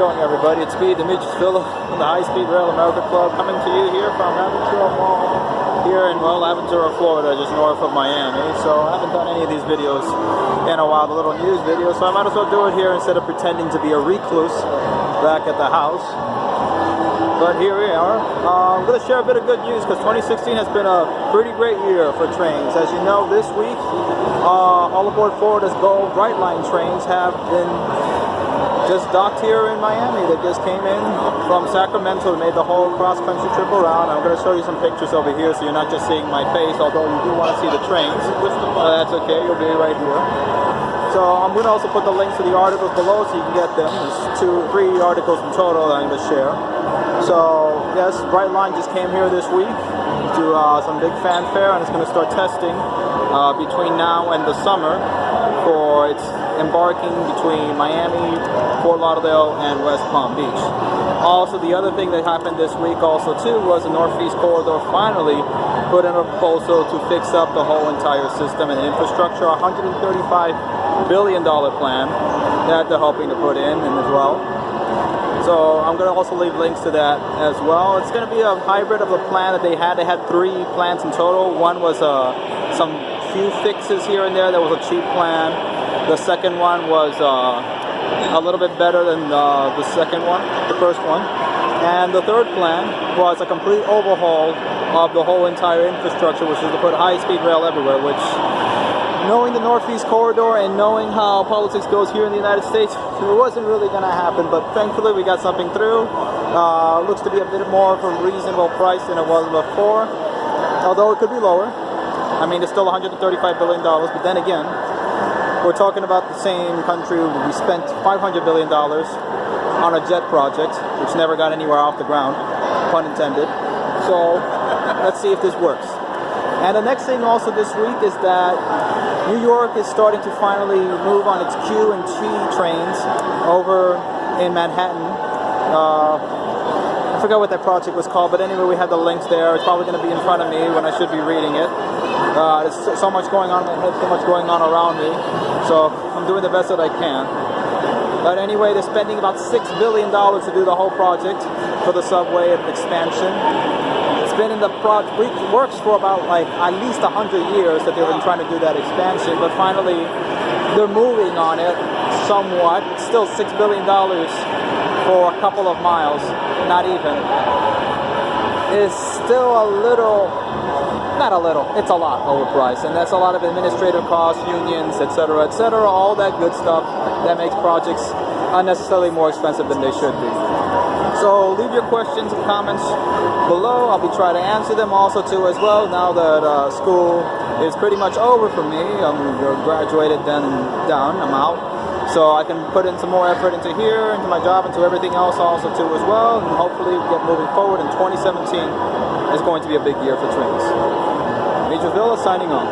going, everybody? It's me, Demetrius Villa from the High Speed Rail America Club, coming to you here from Aventura Mall, here in, well, Aventura, Florida, just north of Miami. So I haven't done any of these videos in a while, the little news videos, so I might as well do it here instead of pretending to be a recluse back at the house. But here we are. I'm going to share a bit of good news because 2016 has been a pretty great year for trains. As you know, this week, all aboard Florida's Gold Brightline trains have been just docked here in Miami. They just came in from Sacramento and made the whole cross-country trip around. I'm going to show you some pictures over here so you're not just seeing my face, although you do want to see the trains. That's okay, you'll be right here. So I'm going to also put the links to the articles below so you can get them. There's 3 articles in total that I'm going to share. So yes, Brightline just came here this week to some big fanfare, and it's going to start testing between now and the summer for its embarking between Miami, Fort Lauderdale, and West Palm Beach. Also, the other thing that happened this week also too was the Northeast Corridor finally put in a proposal to fix up the whole entire system and infrastructure, a $135 billion plan that they're hoping to put in as well. So I'm going to also leave links to that as well. It's going to be a hybrid of the plan that they had. They had 3 plans in total. One was some few fixes here and there. There was a cheap plan. The second one was a little bit better than the second one, the first one. And the third plan was a complete overhaul of the whole entire infrastructure, which is to put high-speed rail everywhere, which, knowing the Northeast Corridor and knowing how politics goes here in the United States, it wasn't really going to happen, but thankfully we got something through. Looks to be a bit more of a reasonable price than it was before, although it could be lower. I mean, it's still $135 billion, but then again, we're talking about the same country. We spent $500 billion on a jet project, which never got anywhere off the ground, pun intended. So let's see if this works. And the next thing also this week is that New York is starting to finally move on its Q and T trains over in Manhattan. I forgot what that project was called, but anyway, we have the links there. It's probably going to be in front of me when I should be reading it. There's so much going on in my head, so much going on around me, so I'm doing the best that I can. But anyway, they're spending about $6 billion to do the whole project for the subway expansion. It's been in the works for about at least 100 years that they've been trying to do that expansion, but finally they're moving on it somewhat. It's still $6 billion for a couple of miles, not even. It's still a little, not a little, it's a lot overpriced, and that's a lot of administrative costs, unions, etc., all that good stuff that makes projects unnecessarily more expensive than they should be. So leave your questions and comments below. I'll be trying to answer them also too as well, now that school is pretty much over for me. I'm graduated then and done, I'm out. So I can put in some more effort into here, into my job, into everything else also too as well, and hopefully get moving forward. And 2017 is going to be a big year for trains. Major Villa signing on.